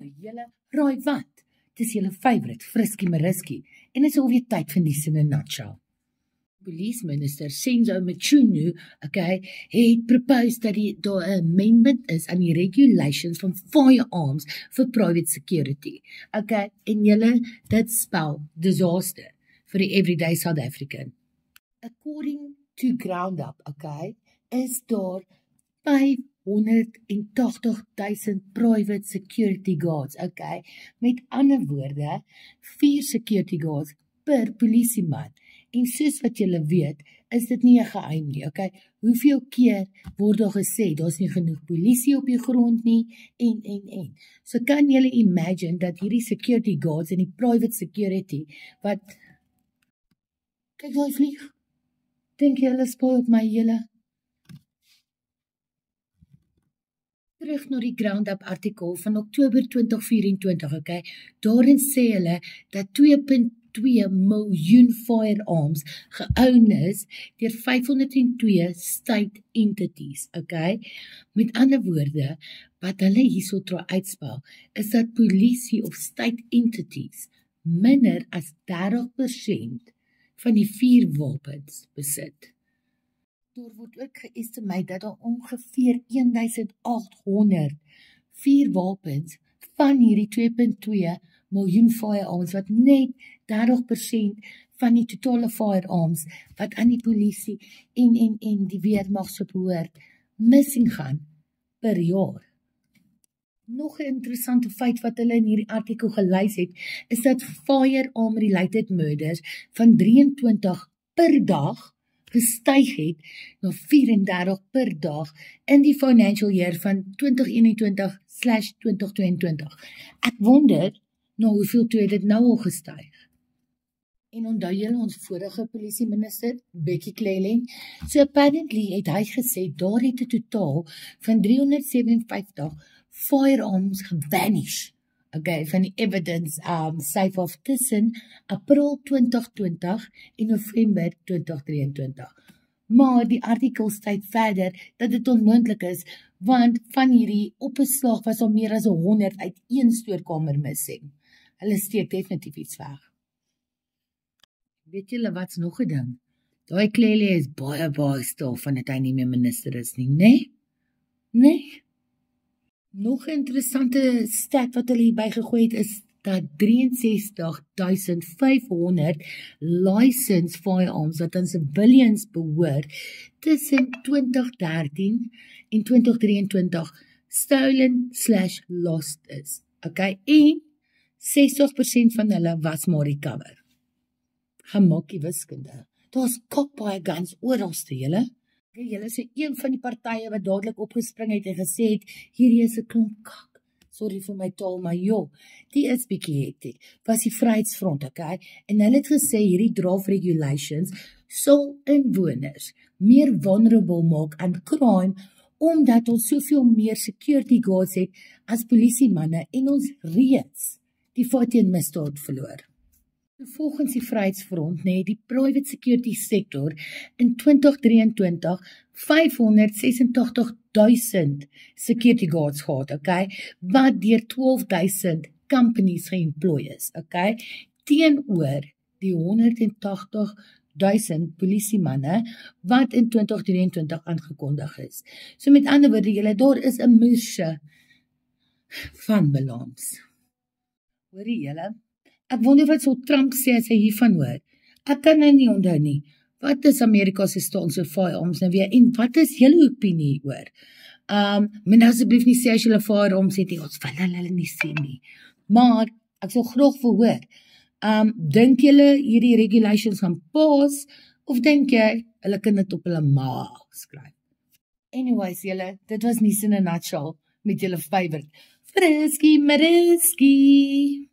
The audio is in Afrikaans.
Julle raai wat? Dis julle favourite, Frisky Mariski, en is alweer tyd van die in a nutshell. Police Minister Senzo Mchunu, het proposed dat daar 'n amendment is aan die regulations van firearms for private security. En julle, dit spel disaster for the everyday South African. According to Groundup, is daar 580,000 private security guards, Met ander woorde, 4 security guards per polisieman. En soos wat julle weet, is dit nie 'n geheim nie, Hoeveel keer word daar gesê, daar's nie genoeg polisie op die grond nie, en. So kan julle imagine dat hierdie security guards en die private security, wat, kyk daai vlieg, dink jy hulle spoil op my julle? Terug na die Groundup artikel van Oktober 2024, Daarin sê hulle dat 2.2 miljoen firearms geown is deur 502 state entities, Met ander woorde, wat hulle hierso try uitspel, is dat polisie of state entities minder as 30% van die vuurwapens besit. Daar word ook geëstimeer dat daar ongeveer 1800 vuurwapens van hierdie 2.2 miljoen firearms, wat net 30% van die totale firearms wat aan die polisie en die weermag se behoort missing gaan per jaar. Nog 'n interessante feit wat hulle in hierdie artikel gelys het, is dat firearm-related murders van 23 per dag gestyg het na 34 per dag in die financial year van 2021/2022. Ek wonder na hoeveel toe het dit nou al gestyg. En onthou julle ons vorige polisieminister, Bekkie Cleland, so apparently het hy gesê daar het 'n totaal van 357 firearms gevanish, van die evidence safe of tussen April 2020 en November 2023. Maar die artikel sê verder dat dit onmoontlik is, want van hierdie opgeslag was al meer as 100 uit een stoorkamer missing. Hulle steek definitief iets weg. Weet julle wat's nog 'n ding? Daai Clearly is baie stil van dit hy nie meer minister is nie, Nee? Nog 'n interessante stat wat hulle hierby gegooi het, is dat 63,500 licensed firearms wat aan civilians behoort tussen 2013 en 2023 stolen/lost is. En 60% van hulle was maar recover. Gemaakie wiskunde. Daar's baie guns oralste, julle. Julle is een van die partye wat dadelik opgespring het en gesê het, hierdie is 'n klomp kak. Sorry vir my taal, maar die is bietjie hektiek. Was die Vryheidsfront, En hulle het gesê hierdie draft regulations sal inwoners meer vulnerable maak aan crime, omdat ons soveel meer security guards het as polisiemanne en ons reeds die fight teen misdaad verloor. Volgens die Vryheidsfront, die private security sector in 2023 586,000 security guards gehad, wat deur 12,000 companies geemploy is, teenoor die 180,000 polisiemanne wat in 2023 aangekondig is. So met ander woorde, julle, daar is 'n moesje van balans. Hoorie julle? Ek wonder wat sal Trump sê as hy hiervan hoor. Ek kan nie onthou nie. Wat is Amerika se stand so firearms nou weer? En wat is julle opinie oor? Men asseblief nie sê as julle firearms het nie, ons wil hulle nie sê nie. Maar ek sal graag verhoor. Dink julle hierdie regulations gaan pas, of dink jy hulle kan dit op hulle maag skryf? Anyways, julle, dit was Nuus in a Nutshell met julle favourite Frisky Mariski.